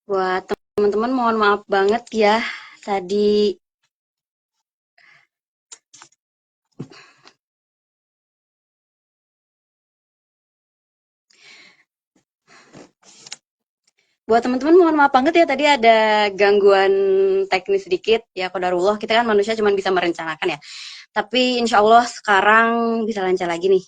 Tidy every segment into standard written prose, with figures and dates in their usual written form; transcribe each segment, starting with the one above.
Buat teman-teman mohon maaf banget ya. Tadi buat teman-teman mohon maaf banget ya tadi ada gangguan teknis sedikit ya qadarullah. Kita kan manusia cuma bisa merencanakan ya. Tapi insya Allah sekarang bisa lancar lagi nih.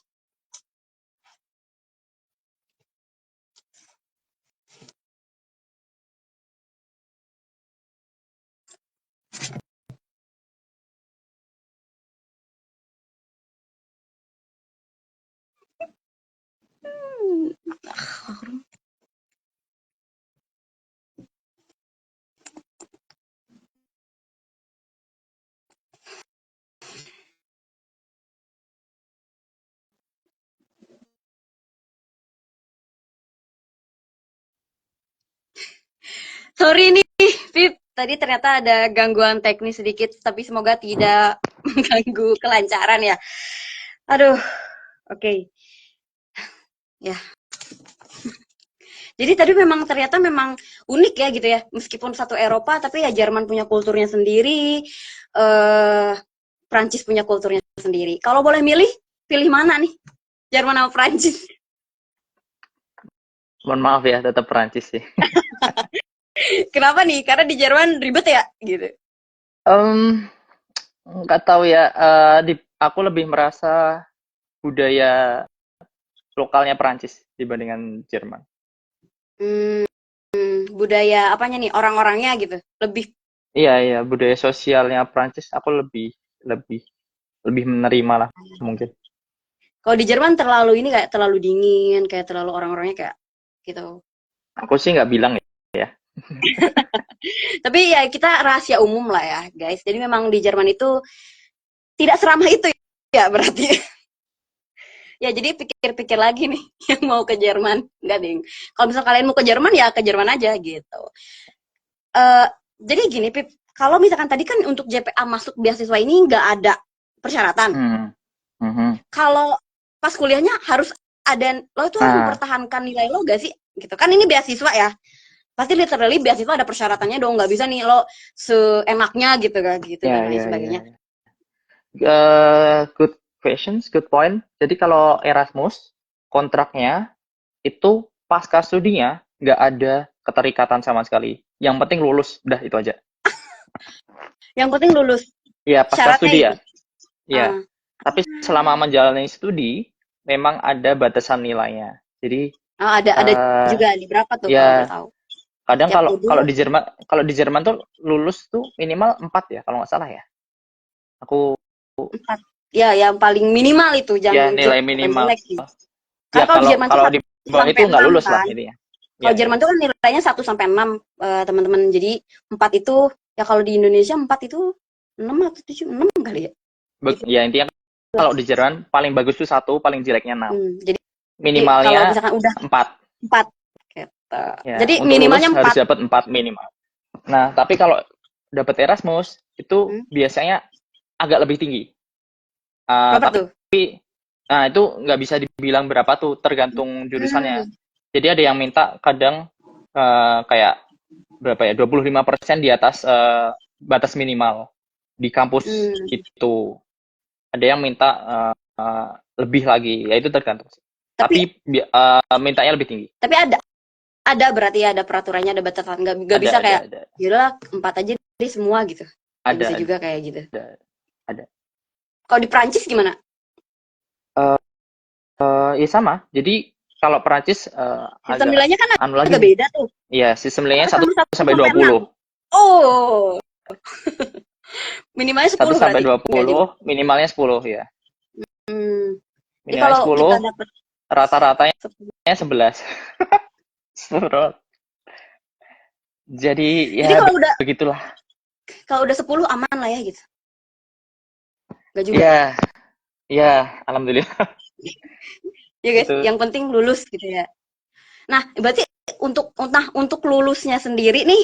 Sorry nih, Pip. Tadi ternyata ada gangguan teknis sedikit, tapi semoga tidak mengganggu kelancaran ya. Aduh, oke. Ya, jadi tadi memang ternyata memang unik ya gitu ya. Meskipun satu Eropa, tapi ya Jerman punya kulturnya sendiri, Prancis punya kulturnya sendiri. Kalau boleh milih, pilih mana nih? Jerman atau Prancis? Mohon maaf ya, tetap Perancis sih. Kenapa nih? Karena di Jerman ribet ya, gitu. Em, nggak tahu ya. Aku lebih merasa budaya lokalnya Perancis dibandingkan Jerman. Hmm, budaya apanya nih? Orang-orangnya gitu. Lebih. Iya, iya, budaya sosialnya Perancis aku lebih lebih lebih menerima lah mungkin. Kalau di Jerman terlalu ini kayak terlalu dingin, kayak terlalu orang-orangnya kayak gitu. Aku sih nggak bilang ya. Tapi ya kita rahasia umum lah ya, guys. Jadi memang di Jerman itu tidak seramah itu ya berarti. Ya jadi pikir-pikir lagi nih yang mau ke Jerman. Enggak ding. Kalau misal kalian mau ke Jerman ya ke Jerman aja gitu. Eh jadi gini Pip, kalau misalkan tadi kan untuk JPA masuk beasiswa ini nggak ada persyaratan. Hmm. Mhm. Kalau pas kuliahnya harus ada, lo itu harus Nah, mempertahankan nilai lo gak sih? Gitu kan ini beasiswa ya. Pasti literally beasiswa ada persyaratannya dong, nggak bisa nih lo seenaknya gitu kan gitu ya, dan lain ya, ya, sebagainya. ya. Good questions, good point. Jadi kalau Erasmus kontraknya itu pasca studinya nggak ada keterikatan sama sekali. Yang penting lulus, udah itu aja. Yang penting lulus. Ya, pasca Syaratnya studi itu. ya. Ya. Uh, Tapi selama menjalani studi memang ada batasan nilainya. Jadi oh, ada eh juga di berapa tuh kalau boleh ya tahu? kadang Tiap kalau modul kalau di Jerman tuh lulus tuh minimal 4 ya kalau nggak salah ya. Aku 4. Ya, yang paling minimal itu ya jangan nilai bukan minimal. jelek sih. Kan Ya kalau di kalau Jerman tuh kalau di 1 bawah itu sampai nggak 6 lulus lah kan. intinya. Kalau Ya, ya. Jerman tuh kan nilainya 1 sampai 6 teman-teman. Jadi 4 itu ya kalau di Indonesia 4 itu 6 atau 7 6 kali ya. Gitu. Ya intinya kalau di Jerman paling bagus tuh 1, paling jeleknya 6. Jadi kalau Minimalnya misalkan udah 4. 4 gitu. Ya, Jadi untuk lulus minimalnya harus 4. dapat 4 minimal. Nah, tapi kalau dapat Erasmus itu Hmm. biasanya agak lebih tinggi. Berapa Tapi tuh? nah itu nggak bisa dibilang berapa tuh, tergantung jurusannya. Hmm. Jadi ada yang minta kadang kayak berapa ya, 25% di atas batas minimal di kampus Hmm. itu. Ada yang minta lebih lagi, ya itu tergantung. Tapi Tapi mintanya lebih tinggi. tapi ada berarti ya ada peraturannya ada batasan nggak Ada, bisa ada, kayak ada, yaudahlah 4 aja deh semua gitu. Nggak bisa ada, juga kayak gitu. ada. Kalau di Prancis gimana? Ya sama. Jadi kalau Perancis Sistem agak nilainya kan anu lagi agak nih. beda tuh. Iya, sistem nilainya Apa satu sama satu sampai dua sampai 6? puluh Oh, minimalnya satu 10 sampai berarti? dua Enggak juga. puluh minimalnya 10 ya. Hmm. Jadi Minimalnya kalau 10, kita dapat rata-ratanya 10. 11. 10. Jadi Jadi ya begitulah. kalau udah 10 aman lah ya gitu. Enggak juga. Ya, ya, alhamdulillah. Ya guys, Itu yang penting lulus gitu ya. Nah, berarti untuk lulusnya sendiri nih,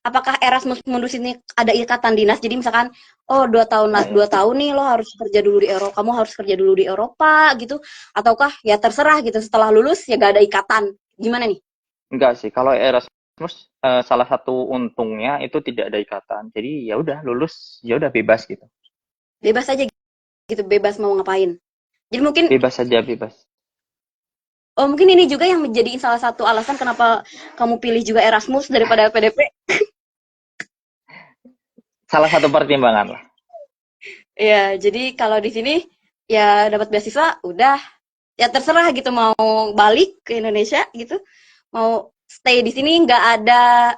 apakah Erasmus Mundus ini ada ikatan dinas? Jadi misalkan, oh 2 tahun lah, ya, ya. 2 tahun nih lo harus kerja dulu di Eropa, kamu harus kerja dulu di Eropa gitu, ataukah ya terserah gitu setelah lulus ya gak ada ikatan, gimana nih? Enggak sih, kalau Erasmus salah satu untungnya itu tidak ada ikatan. Jadi ya udah lulus, ya udah bebas gitu. Bebas aja gitu, bebas mau ngapain. Jadi mungkin Bebas saja, bebas. mungkin ini juga yang menjadi salah satu alasan kenapa kamu pilih juga Erasmus daripada PDP. Salah satu pertimbangan lah. Ya, jadi kalau di sini ya dapat beasiswa udah ya terserah gitu mau balik ke Indonesia gitu, mau stay di sini nggak ada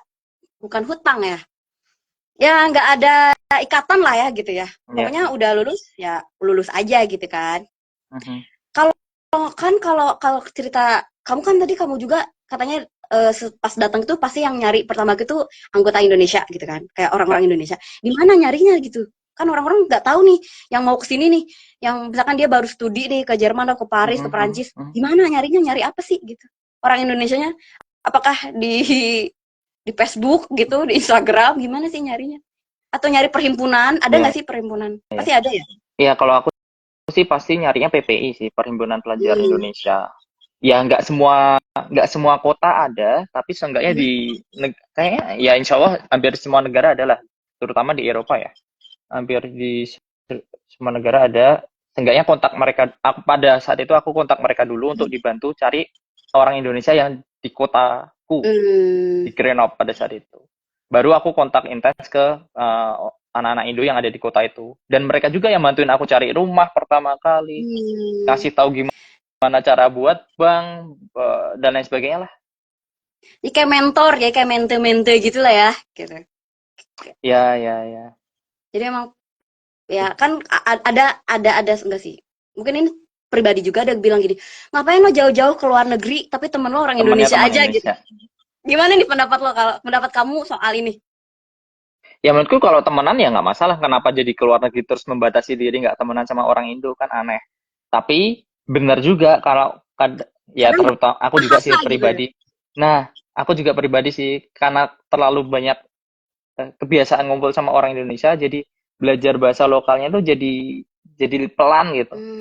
bukan hutang ya. Ya nggak ada ikatan lah ya gitu ya. Ya. Pokoknya udah lulus ya lulus aja gitu kan. Mhm. Kalau kan kalau cerita kamu kan tadi kamu juga katanya pas datang itu pasti yang nyari pertama itu anggota Indonesia gitu kan, kayak Ya. orang-orang Indonesia. Di mana nyarinya gitu? Kan orang-orang nggak tahu nih yang mau ke sini nih, yang misalkan dia baru studi nih ke Jerman atau ke Paris, Mhm, ke mhm, Perancis, mhm. gimana nyarinya nyari apa sih gitu? Orang Indonesianya apakah di Facebook gitu, di Instagram gimana sih nyarinya? Atau nyari perhimpunan? Ada Ya, nggak sih perhimpunan? ya. Pasti ada ya. Ya kalau aku sih pasti nyarinya PPI sih, Perhimpunan Pelajar Hmm. Indonesia. Ya nggak semua kota ada, tapi seenggaknya kayaknya ya insya Allah hampir semua negara ada lah, terutama di Eropa ya. Hampir di semua negara ada. Seenggaknya kontak mereka. Pada saat itu aku kontak mereka dulu untuk dibantu cari orang Indonesia yang di kotaku, Hmm. di Grenoble pada saat itu. Baru aku kontak intens ke anak-anak Indo yang ada di kota itu. Dan mereka juga yang bantuin aku cari rumah pertama kali, Hmm. kasih tahu gimana cara buat bank, dan lain sebagainya lah. Jadi kayak mentor ya, kayak mente-mente gitu lah ya, gitu. Ya, ya, ya. Jadi emang ya kan ada enggak sih? Mungkin ini pribadi juga ada yang bilang gini, ngapain lo jauh-jauh ke luar negeri tapi temen lo orang Temennya Indonesia teman aja gitu. Indonesia. Gimana nih pendapat lo kalau pendapat kamu soal ini? Ya menurutku kalau temenan ya nggak masalah. Kenapa jadi keluar negeri terus membatasi diri nggak temenan sama orang Indo, kan aneh. Tapi benar juga kalau ya Kadang terutama aku juga sih bahasa gitu ya. pribadi. Nah, aku juga pribadi sih karena terlalu banyak kebiasaan ngumpul sama orang Indonesia, jadi belajar bahasa lokalnya tuh jadi pelan gitu. Hmm.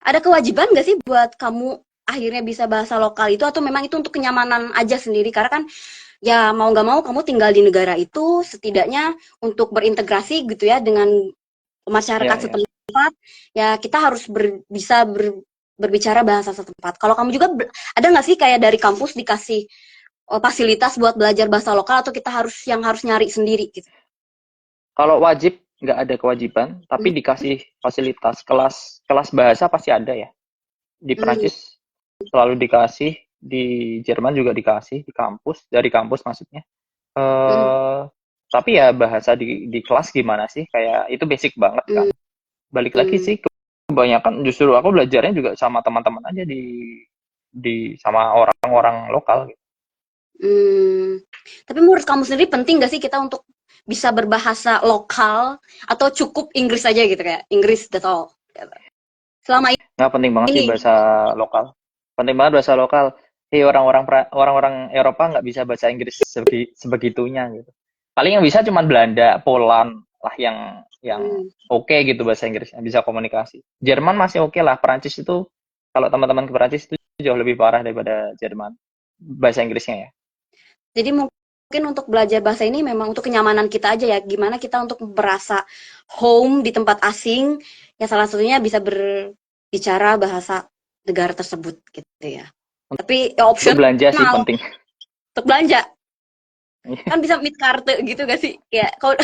Ada kewajiban nggak sih buat kamu akhirnya bisa bahasa lokal itu atau memang itu untuk kenyamanan aja sendiri? Karena kan ya mau nggak mau kamu tinggal di negara itu setidaknya untuk berintegrasi gitu ya dengan Ya, masyarakat ya. setempat ya kita harus bisa berbicara bahasa setempat. Kalau kamu juga ada nggak sih kayak dari kampus dikasih fasilitas buat belajar bahasa lokal atau kita harus nyari sendiri gitu? Kalau wajib nggak ada kewajiban, tapi dikasih fasilitas kelas kelas bahasa pasti ada ya. Di Hmm. Perancis selalu dikasih, di Jerman juga dikasih, di kampus, dari kampus maksudnya. Hmm. Eh, tapi ya bahasa di kelas gimana sih? Kayak itu basic banget kan. Hmm. Balik lagi Hmm. sih, kebanyakan justru aku belajarnya juga sama teman-teman aja di sama orang-orang lokal gitu. Hmm. Tapi menurut kamu sendiri penting gak sih kita untuk bisa berbahasa lokal atau cukup Inggris aja gitu kayak Inggris that's all? Selama Nggak, penting banget sih ini. bahasa lokal. Penting banget bahasa lokal. Orang-orang Eropa nggak bisa bahasa Inggris sebegitunya gitu. Paling yang bisa cuma Belanda, Poland lah yang Hmm. oke gitu bahasa Inggris, yang bisa komunikasi. Jerman masih oke lah. Perancis itu kalau teman-teman ke Perancis itu jauh lebih parah daripada Jerman bahasa Inggrisnya ya. Jadi mungkin untuk belajar bahasa ini memang untuk kenyamanan kita aja ya. Gimana kita untuk berasa home di tempat asing, ya salah satunya bisa berbicara bahasa negara tersebut gitu ya. Tapi ya Untuk belanja sih opsional penting. untuk belanja. Kan bisa meet kartu gitu gak sih? Kayak kalau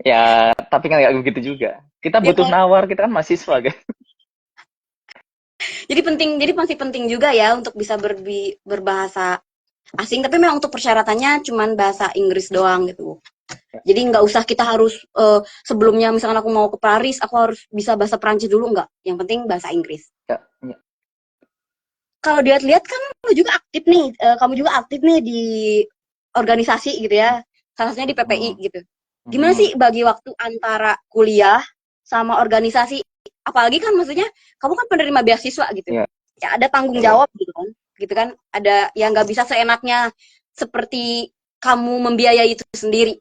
Ya, tapi kan nggak begitu juga. Kita ya butuh nawar, kita kan mahasiswa kan. jadi masih penting juga ya untuk bisa berbahasa asing, tapi memang untuk persyaratannya cuman bahasa Inggris doang gitu. Jadi nggak usah kita harus sebelumnya misalkan aku mau ke Paris, aku harus bisa bahasa Prancis dulu nggak. Yang penting bahasa Inggris. Ya, ya. Kalau dilihat kan kamu juga aktif nih, kamu juga aktif nih di organisasi gitu ya. Salah satunya di PPI Hmm. gitu. Gimana Hmm. sih bagi waktu antara kuliah sama organisasi? Apalagi kan maksudnya kamu kan penerima beasiswa gitu. Ya, Ya ada tanggung ya, ya. jawab gitu kan. Gitu kan. Ada yang nggak bisa seenaknya seperti kamu membiayai itu sendiri.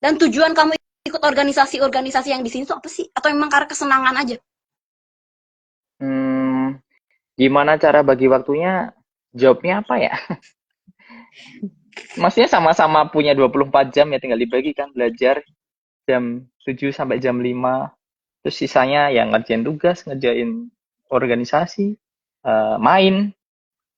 Dan tujuan kamu ikut organisasi-organisasi yang di sini tuh apa sih? Atau memang karena kesenangan aja? Hmm, gimana cara bagi waktunya? Jawabnya apa ya? Maksudnya sama-sama punya 24 jam ya, tinggal dibagi kan, belajar jam 7 sampai jam 5. Terus sisanya yang ngerjain tugas, ngerjain organisasi, main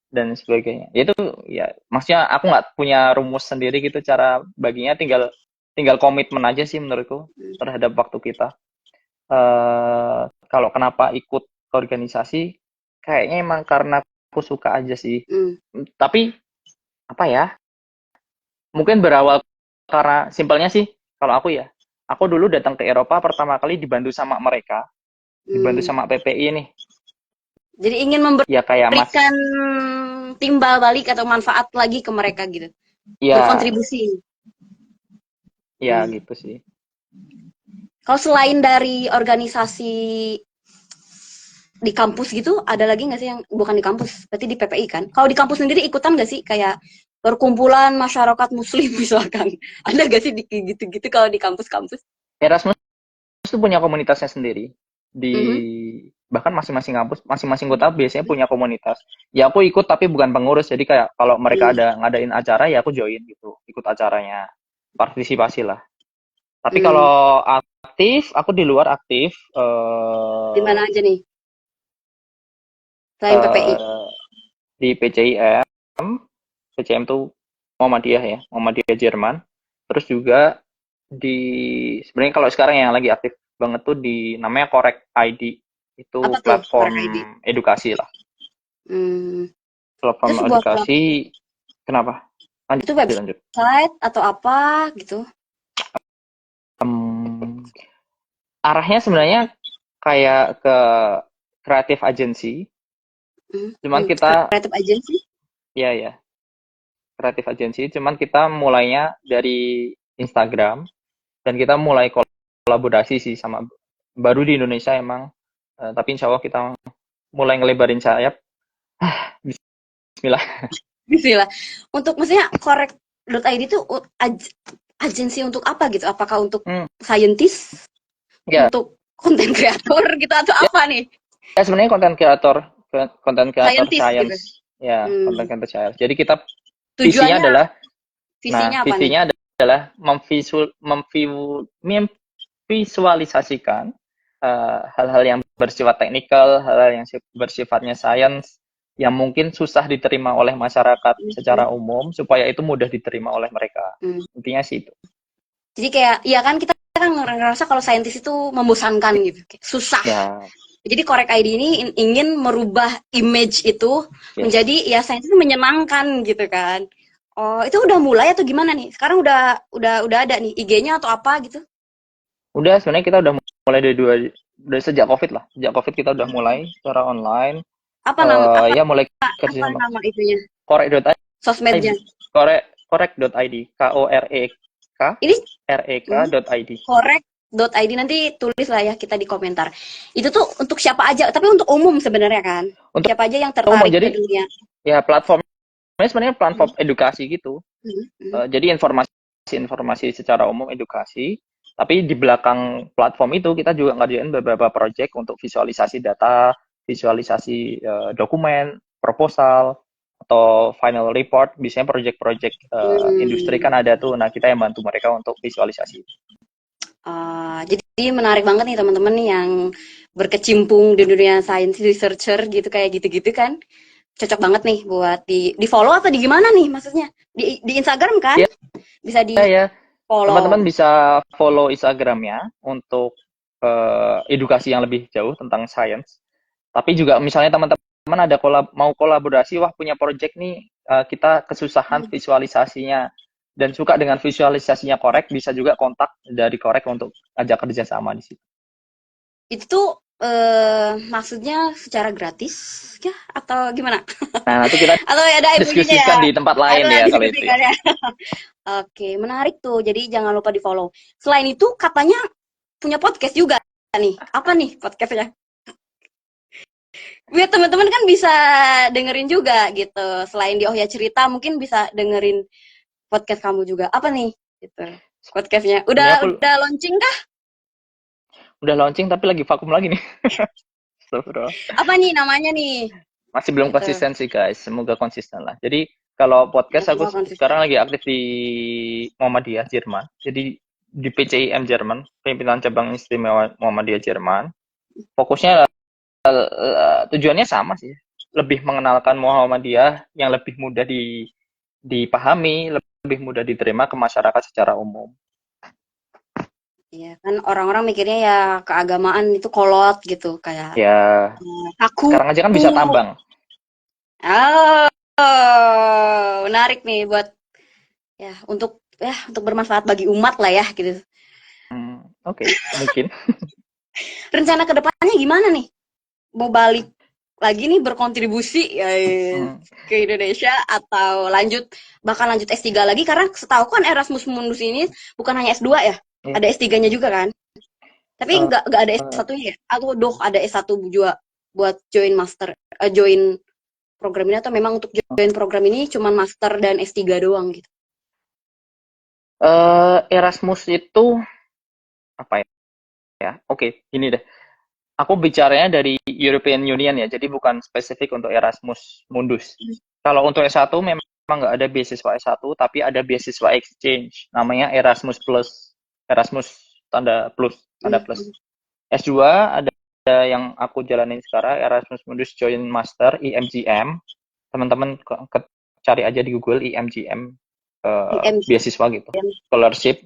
dan sebagainya. Itu ya, maksudnya aku nggak punya rumus sendiri gitu cara baginya, tinggal tinggal komitmen aja sih menurutku terhadap waktu kita. Kalau kenapa ikut organisasi, kayaknya emang karena aku suka aja sih. Hmm. Tapi apa ya? Mungkin berawal karena simpelnya sih, kalau aku dulu datang ke Eropa pertama kali dibantu sama mereka, dibantu Hmm. sama PPI nih. Jadi ingin Ya kayak Mas, memberikan timbal balik atau manfaat lagi ke mereka gitu. ya, Berkontribusi. ya Hmm. gitu sih. Kalau selain dari organisasi di kampus gitu, ada lagi nggak sih yang bukan di kampus, berarti di PPI kan? Kalau di kampus sendiri ikutan nggak sih kayak perkumpulan masyarakat muslim misalkan? Ada nggak sih di gitu-gitu kalau di kampus-kampus? Erasmus itu punya komunitasnya sendiri. Di Mhm. bahkan masing-masing kampus, masing-masing kota biasanya punya komunitas. Ya aku ikut tapi bukan pengurus. Jadi kayak kalau mereka Hmm. ada ngadain acara ya aku join gitu, ikut acaranya. Partisipasi lah. Tapi Hmm. kalau aktif, aku di luar aktif Di mana aja nih selain PPI? eh, di PCIM. PCM tuh Muhammadiyah ya, Muhammadiyah Jerman. Terus juga di sebenarnya kalau sekarang yang lagi aktif banget tuh di namanya Korek ID. Apa Itu tuh Korek platform ID? edukasi lah. Hmm. Itu Platform sebuah edukasi. Kenapa? Lanjut, itu lanjut. website atau apa gitu? Em, arahnya sebenarnya kayak ke kreatif agency. Hmm. Cuman Hmm. kita, Creative agency? ya, kreatif agency. Cuman kita mulainya dari Instagram. Dan kita mulai kolaborasi sih sama, baru di Indonesia emang. Tapi insya Allah kita mulai ngelebarin sayap. Bismillah. Bismillah. Untuk maksudnya korek.id itu agensi untuk apa gitu? Apakah untuk Hmm, scientist, ya, untuk konten kreator gitu atau ya, apa nih? ya sebenarnya konten kreator Scientist gitu. science, ya, konten Hmm. kreator science. Jadi kita visinya Tujuannya, adalah, nah visinya apa nih? visinya adalah memvisualisasikan hal-hal yang bersifat teknikal, hal-hal yang bersifatnya science, yang mungkin susah diterima oleh masyarakat Hmm. secara umum, supaya itu mudah diterima oleh mereka. Hmm. Intinya sih itu. Jadi kayak, ya kan kita kan ngerasa kalau saintis itu membosankan gitu, kayak susah. Ya, Jadi Korek ID ini ingin merubah image itu yes. menjadi ya saintis itu menyenangkan gitu kan. Oh, itu udah mulai atau gimana nih? Sekarang udah ada nih IG-nya atau apa gitu? Udah, sebenarnya kita udah mulai dari sejak COVID lah. Sejak COVID kita udah mulai secara online. Apa nama Ya mulai kerja apa sama nama itunya? korek.id. Sosmednya. Korek.id. Ini KOREK.id. korek.id nanti tulis lah ya kita di komentar. Itu tuh untuk siapa aja, tapi untuk umum sebenarnya kan. Untuk Siapa aja yang umum, tertarik ke jadi dunia. ya platformnya sebenarnya platform edukasi gitu. Hmm, hmm. Jadi informasi secara umum edukasi. Tapi di belakang platform itu kita juga ngerjain beberapa project untuk visualisasi data, visualisasi dokumen, proposal, atau final report. Biasanya project-project industri Hmm. kan ada tuh. Nah, kita yang bantu mereka untuk visualisasi. Jadi menarik banget nih teman-teman nih yang berkecimpung di dunia science researcher gitu kayak gitu-gitu kan. Cocok banget nih buat di follow atau di gimana nih maksudnya? Di Instagram kan? Ya, Bisa di ya. follow. Teman-teman bisa follow Instagramnya untuk edukasi yang lebih jauh tentang science. Tapi juga misalnya teman-teman ada mau kolaborasi, wah punya project nih, kita kesusahan visualisasinya dan suka dengan visualisasinya Korek, bisa juga kontak dari Korek untuk ajak kerjasama di situ. Itu tuh maksudnya secara gratis ya atau gimana? Nah, nanti kita Atau ada MOU-nya ya? diskusikan di tempat lain Ada ya kalau itu ya. diskusikan ya. Oke, menarik tuh. Jadi jangan lupa di-follow. Selain itu katanya punya podcast juga nih. Apa nih podcastnya? Biar teman-teman kan bisa dengerin juga gitu. Selain di Oh Ya Cerita, mungkin bisa dengerin podcast kamu juga. Apa nih? Gitu. Podcastnya. Sebenarnya Udah aku udah launching kah? udah launching tapi lagi vakum lagi nih. Astagfirullah. Apa nih namanya nih? Masih belum Gitu. konsisten sih guys, semoga konsisten lah. Jadi kalau podcast aku Semoga konsisten. sekarang lagi aktif di Muhammadiyah Jerman. Jadi di PCIM Jerman, Pimpinan Cabang Istimewa Muhammadiyah Jerman. Fokusnya tujuannya sama sih, lebih mengenalkan Muhammadiyah yang lebih mudah dipahami, lebih mudah diterima ke masyarakat secara umum. Iya, kan orang-orang mikirnya ya keagamaan itu kolot gitu, kayak Ya, kaku. sekarang aja kan bisa tambang. Oh, menarik nih buat untuk bermanfaat bagi umat lah ya gitu. Oke, mungkin. Rencana kedepannya gimana nih? Mau balik lagi nih berkontribusi ya, Hmm, ke Indonesia atau bahkan lanjut S3 lagi, karena setahu kan Erasmus Mundus ini bukan hanya S2 ya, ya. ada S3-nya juga kan. Tapi Uh, nggak ada S1-nya ya? Atau ada S1 juga buat join program ini, atau memang untuk join program ini cuma master dan S3 doang gitu? Erasmus itu apa ya? Oke, gini deh. Aku bicaranya dari European Union ya, jadi bukan spesifik untuk Erasmus Mundus. Kalau untuk S1 memang nggak ada beasiswa S1, tapi ada beasiswa exchange, namanya Erasmus Plus. Erasmus tanda plus, tanda plus. S2 ada yang aku jalanin sekarang, Erasmus Mundus Joint Master, IMGM. Teman-teman cari aja di Google IMGM, IMC. beasiswa gitu, scholarship.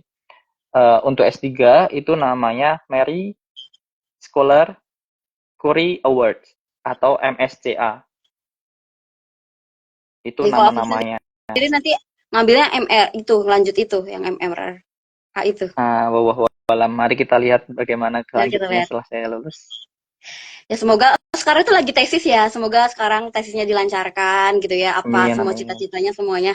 Untuk S3 itu namanya Mary Scholar Curie Award atau MSCA. Itu Jadi kalau aku nama-namanya. sendiri nanti ngambilnya MR itu, lanjut itu yang MMR itu. Walam, mari kita lihat bagaimana Mari kita kelanjutannya lihat. setelah saya lulus. Ya semoga sekarang itu lagi tesis ya. Semoga sekarang tesisnya dilancarkan gitu ya. Apa Amin, semua amin. cita-citanya semuanya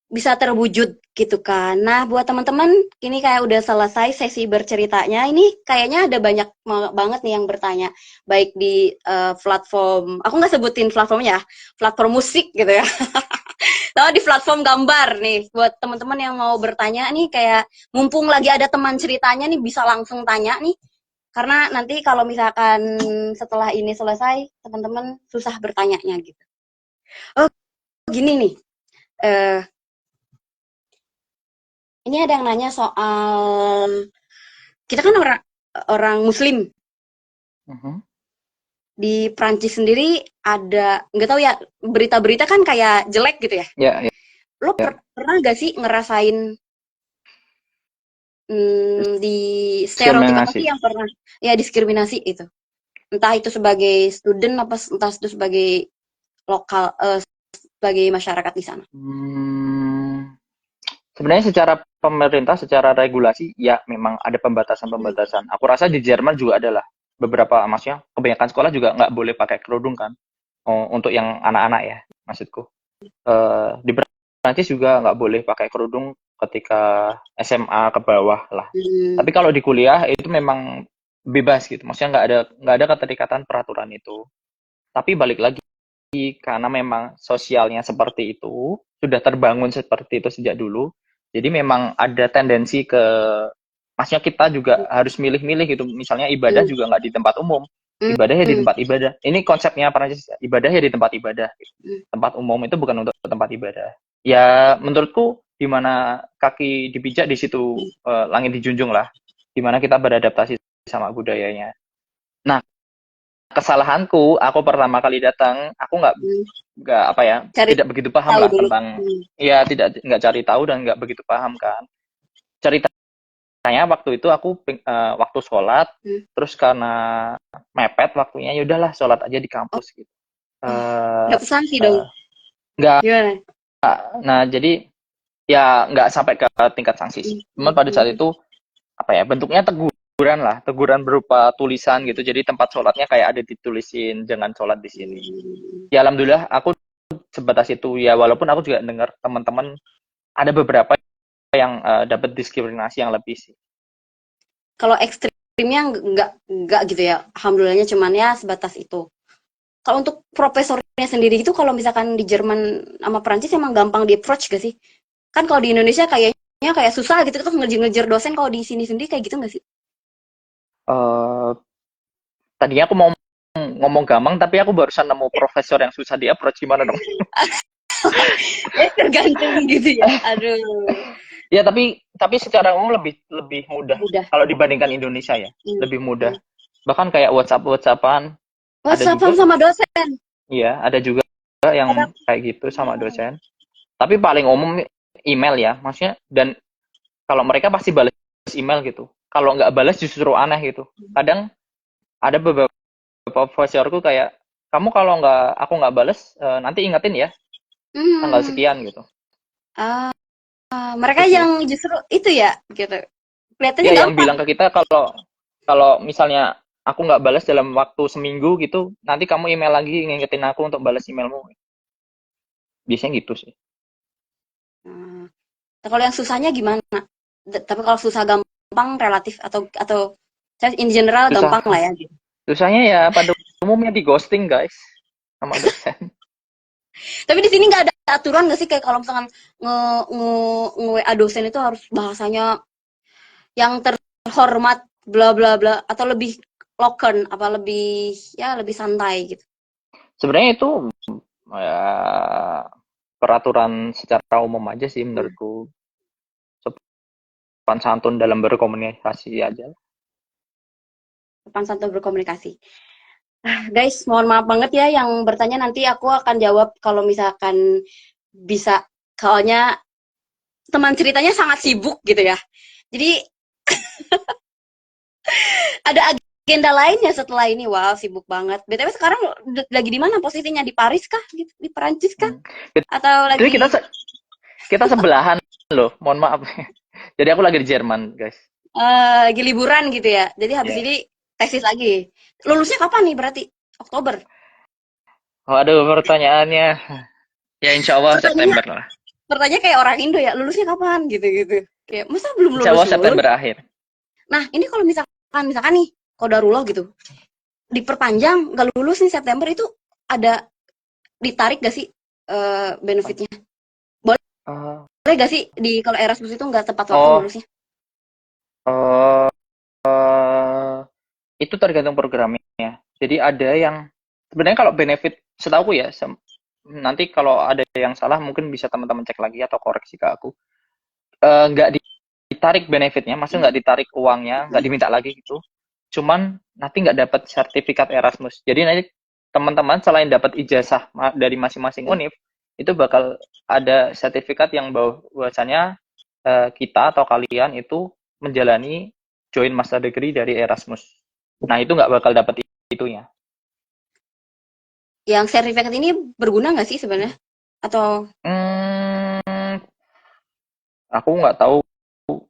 bisa terwujud gitu kan. Nah, buat teman-teman, ini kayak udah selesai sesi berceritanya. Ini kayaknya ada banyak banget nih yang bertanya, baik di platform, aku nggak sebutin platformnya, platform musik gitu ya. Atau di platform gambar nih, buat teman-teman yang mau bertanya nih, kayak mumpung lagi ada teman ceritanya nih, bisa langsung tanya nih. Karena nanti kalau misalkan setelah ini selesai, teman-teman susah bertanyanya gitu. Oh, gini nih. Eh, ini ada yang nanya soal, kita kan orang orang Muslim, Mhm. di Prancis sendiri ada, nggak tahu ya, berita-berita kan kayak jelek gitu ya. Ya, ya, Lo ya. pernah gak sih ngerasain di stereotip apa sih Diskriminasi. yang pernah ya diskriminasi itu? Entah itu sebagai student apa entah itu sebagai lokal, sebagai masyarakat di sana. Hmm, sebenarnya secara pemerintah, secara regulasi, ya memang ada Hmm. pembatasan-pembatasan. Aku rasa di Jerman juga adalah beberapa, maksudnya kebanyakan sekolah juga nggak boleh pakai kerudung kan. Oh, untuk yang anak-anak ya, maksudku. Di Prancis juga nggak boleh pakai kerudung ketika SMA ke bawah lah. Hmm. Tapi kalau di kuliah itu memang bebas gitu. Maksudnya nggak ada keterikatan peraturan itu. Tapi balik lagi, karena memang sosialnya seperti itu, sudah terbangun seperti itu sejak dulu. Jadi memang ada tendensi ke, maksudnya kita juga harus milih-milih gitu. Misalnya ibadah Hmm. juga nggak di tempat umum, Hmm. ibadahnya di Hmm. tempat ibadah. Ini konsepnya Prancis, ibadahnya di tempat ibadah. Hmm. Tempat umum itu bukan untuk tempat ibadah. Ya menurutku di mana kaki dipijak di situ langit dijunjung lah. Di mana kita beradaptasi sama budayanya. Nah, kesalahanku, aku pertama kali datang, aku Hmm. nggak apa ya, Cari tidak begitu paham tahu lah dulu. tentang, Hmm. ya tidak nggak cari tahu dan nggak begitu paham kan. Ceritanya waktu itu aku waktu sholat, Hmm. terus karena mepet waktunya, ya udahlah sholat aja di Oh, kampus gitu. oh, Eh, dapat sanksi dong. eh, nggak, Gimana? nah jadi ya nggak sampai ke tingkat sanksi sih. Hmm. Cuman pada saat Hmm. itu apa ya, bentuknya teguran lah, teguran berupa tulisan gitu. Jadi tempat sholatnya kayak ada ditulisin jangan sholat di sini. Hmm. Ya alhamdulillah aku sebatas itu ya, walaupun aku juga dengar teman-teman ada beberapa yang dapat diskriminasi yang lebih sih. Kalau ekstrimnya nggak gitu ya. Alhamdulillahnya cuman ya sebatas itu. Kalau untuk profesornya sendiri itu, kalau misalkan di Jerman sama Prancis emang gampang di approach gak sih? Kan kalau di Indonesia kayaknya kayak susah gitu, terus ngejar-ngejar dosen. Kalau di sini sendiri kayak gitu gak sih? Uh, Tadinya aku mau ngomong gampang, tapi aku barusan nemu profesor yang susah di approach, gimana dong? Ya tergantung gitu ya. Aduh, Ya tapi secara umum lebih lebih mudah mudah. kalau dibandingkan Indonesia ya, Hmm. lebih mudah. Bahkan kayak WhatsApp-WhatsAppan ada WhatsAppan juga, sama dosen. iya ada juga Ada. yang kayak gitu sama dosen. Tapi paling umum email ya, maksudnya. Dan kalau mereka pasti balas email gitu. Kalau nggak balas justru aneh gitu. Kadang ada beberapa profesorku kayak, kamu kalau aku nggak balas, nanti ingetin ya tanggal Hmm. sekian gitu. Ah, Itu mereka sih. yang justru itu ya gitu. Kelihatannya Ya yang gampang. bilang ke kita kalau kalau misalnya aku nggak balas dalam waktu seminggu gitu, nanti kamu email lagi ngingetin aku untuk balas emailmu. Biasanya gitu sih. Hmm. Kalau yang susahnya gimana? Tapi kalau susah gampang relatif atau saya in general Susah gampang lah ya gitu. susahnya ya pada umumnya di ghosting guys sama dosen. Tapi di sini nggak ada aturan nggak sih kayak kalau misalkan nge nge nge WA dosen itu harus bahasanya yang terhormat bla bla bla atau lebih loken apa lebih ya lebih santai gitu. Sebenarnya itu ya peraturan secara umum aja sih Hmm. menurutku. Sopan santun dalam berkomunikasi aja. Sopan santun berkomunikasi. Guys, mohon maaf banget ya yang bertanya nanti aku akan jawab kalau misalkan bisa. Soalnya teman ceritanya sangat sibuk gitu ya. Jadi ada agenda lainnya setelah ini. Wow, sibuk banget. BTW sekarang lagi di mana posisinya? Di Paris kah? Di Perancis kah? Hmm. Atau Jadi kita lagi kita sebelahan loh, mohon maaf. Jadi aku lagi di Jerman, guys. lagi liburan gitu ya. Jadi habis Ya. ini tesis lagi. Lulusnya kapan nih berarti? Oktober. Waduh, pertanyaannya. Ya insya Allah Pertanyaannya September lah. pertanyaannya kayak orang Indo ya. Lulusnya kapan gitu-gitu. Kayak masa belum Insya Allah lulus-lulus? September akhir. Nah, ini kalau misalkan nih qadarullah gitu. Diperpanjang nggak lulus nih September itu ada ditarik gak sih benefitnya? Uh, Boleh gak sih di kalau Erasmus itu nggak tepat waktu oh, lulusnya? uh, uh, itu tergantung programnya. Jadi ada yang sebenarnya kalau benefit setahu ya, nanti kalau ada yang salah mungkin bisa teman-teman cek lagi atau koreksi ke aku. Nggak ditarik benefitnya, maksudnya nggak ditarik uangnya, nggak diminta lagi gitu. Cuman nanti nggak dapat sertifikat Erasmus. Jadi nanti teman-teman selain dapat ijazah dari masing-masing univ, itu bakal ada sertifikat yang bahwasanya kita atau kalian itu menjalani join master degree dari Erasmus. Nah itu nggak bakal dapat itunya. Yang sertifikat ini berguna nggak sih sebenarnya? Atau Hmm, aku nggak tahu,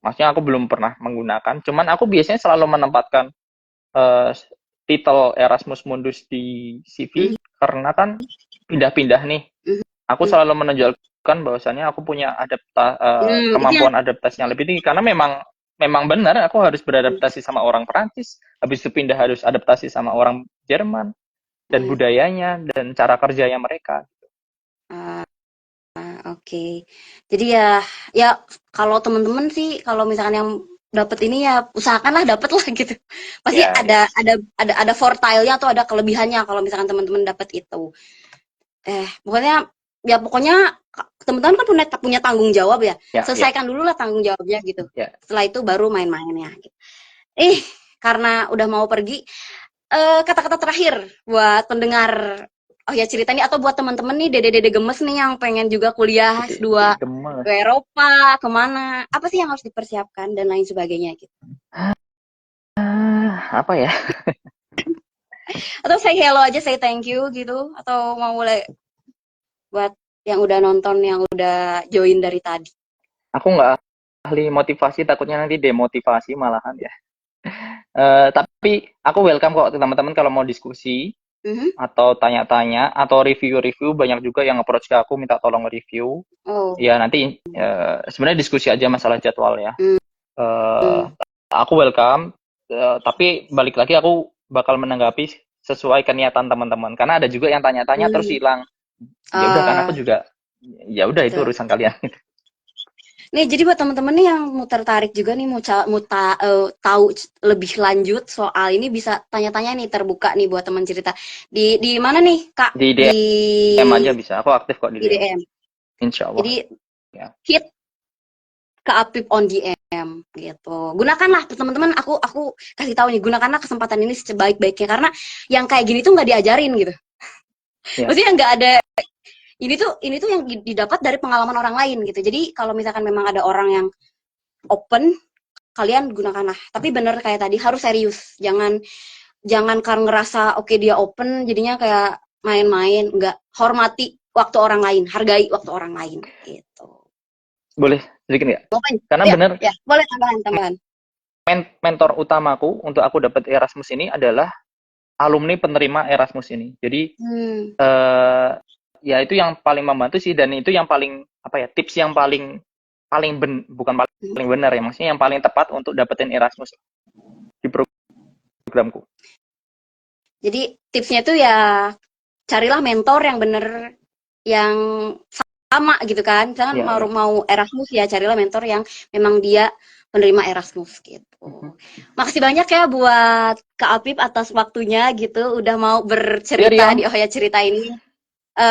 maksudnya aku belum pernah menggunakan. Cuman aku biasanya selalu menempatkan eh, titel Erasmus Mundus di CV mhm, karena kan pindah-pindah nih. mhm, Aku selalu menonjolkan bahwasannya aku punya itu yang kemampuan adaptasi yang lebih tinggi karena memang memang benar aku harus beradaptasi sama orang Perancis, habis itu pindah harus adaptasi sama orang Jerman dan mhm, budayanya dan cara kerjanya mereka. ah, oke. Jadi ya kalau teman-teman sih kalau misalkan yang dapat ini ya usahakanlah dapat lah gitu. Pasti Ya, ya. ada fortile-nya atau ada kelebihannya kalau misalkan teman-teman dapat itu. Pokoknya ya pokoknya teman-teman kan punya tanggung jawab ya. Ya, ya, Selesaikan dulu lah tanggung jawabnya gitu. ya. Setelah itu baru main-mainnya gitu. Karena udah mau pergi, kata-kata terakhir buat pendengar oh ya cerita ini atau buat teman-teman nih dede-dede gemes nih yang pengen juga kuliah S2 Dede gemes. ke Eropa, kemana, apa sih yang harus dipersiapkan dan lain sebagainya gitu. Apa ya? Atau say hello aja, say thank you gitu, atau mau mulai buat yang udah nonton, yang udah join dari tadi. Aku nggak ahli motivasi, takutnya nanti demotivasi malahan ya. Tapi aku welcome kok teman-teman kalau mau diskusi Mhm. atau tanya-tanya atau review-review, banyak juga yang approach ke aku minta tolong review. Oh. Ya nanti sebenarnya diskusi aja masalah jadwal ya. Hmm. Eh, aku welcome, tapi balik lagi aku bakal menanggapi sesuai keniatan teman-teman. Karena ada juga yang tanya-tanya terus Hmm. hilang. Ya udah kan aku Ah, juga, ya udah itu betul. urusan kalian. Nih, jadi buat teman-teman nih yang mau tertarik juga nih tahu lebih lanjut soal ini bisa tanya-tanya nih terbuka nih buat teman cerita. Di mana nih, Kak? Di Di DM aja bisa. Aku aktif kok di DM. DM. Insya Allah. Jadi Ya. hit ke Apip on DM gitu. Gunakanlah teman-teman, aku kasih tahu nih, gunakanlah kesempatan ini sebaik-baiknya karena yang kayak gini tuh nggak diajarin gitu. Ya. Maksudnya nggak ada ini tuh yang didapat dari pengalaman orang lain gitu. Jadi kalau misalkan memang ada orang yang open, kalian gunakanlah. Tapi bener kayak tadi harus serius. Jangan karena ngerasa oke dia open jadinya kayak main-main. Enggak, hormati waktu orang lain, hargai waktu orang lain gitu. Boleh sedikit nggak? Pokoknya, Karena ya, bener ya, boleh tambahan. mentor utamaku untuk aku dapat Erasmus ini adalah alumni penerima Erasmus ini. Jadi ya itu yang paling membantu sih, dan itu yang paling apa ya, tips yang bukan paling benar ya, maksudnya yang paling tepat untuk dapetin Erasmus di programku. Jadi tipsnya tuh ya carilah mentor yang bener, yang sama gitu kan. Misalkan Ya, ya. mau Erasmus ya carilah mentor yang memang dia penerima Erasmus gitu. Makasih banyak ya buat Kak Apip atas waktunya gitu, udah mau Ya, bercerita Rian. di Oh Ya Cerita ini.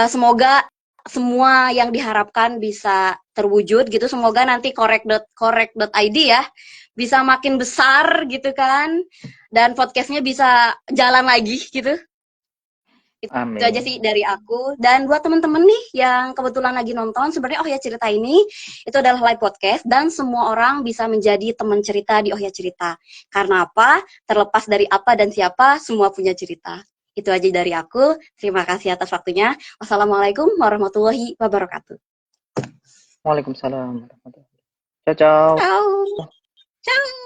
Semoga semua yang diharapkan bisa terwujud gitu. Semoga nanti korek.id ya bisa makin besar gitu kan, dan podcastnya bisa jalan lagi gitu. Itu aja sih Amin. dari aku. Dan buat temen-temen nih yang kebetulan lagi nonton, sebenarnya Oh Ya Cerita ini itu adalah live podcast dan semua orang bisa menjadi teman cerita di Oh Ya Cerita. Karena apa? Terlepas dari apa dan siapa, semua punya cerita. Itu aja dari aku. Terima kasih atas waktunya. Wassalamualaikum warahmatullahi wabarakatuh. Waalaikumsalam warahmatullahi wabarakatuh. Ciao, ciao. Ciao. Ciao.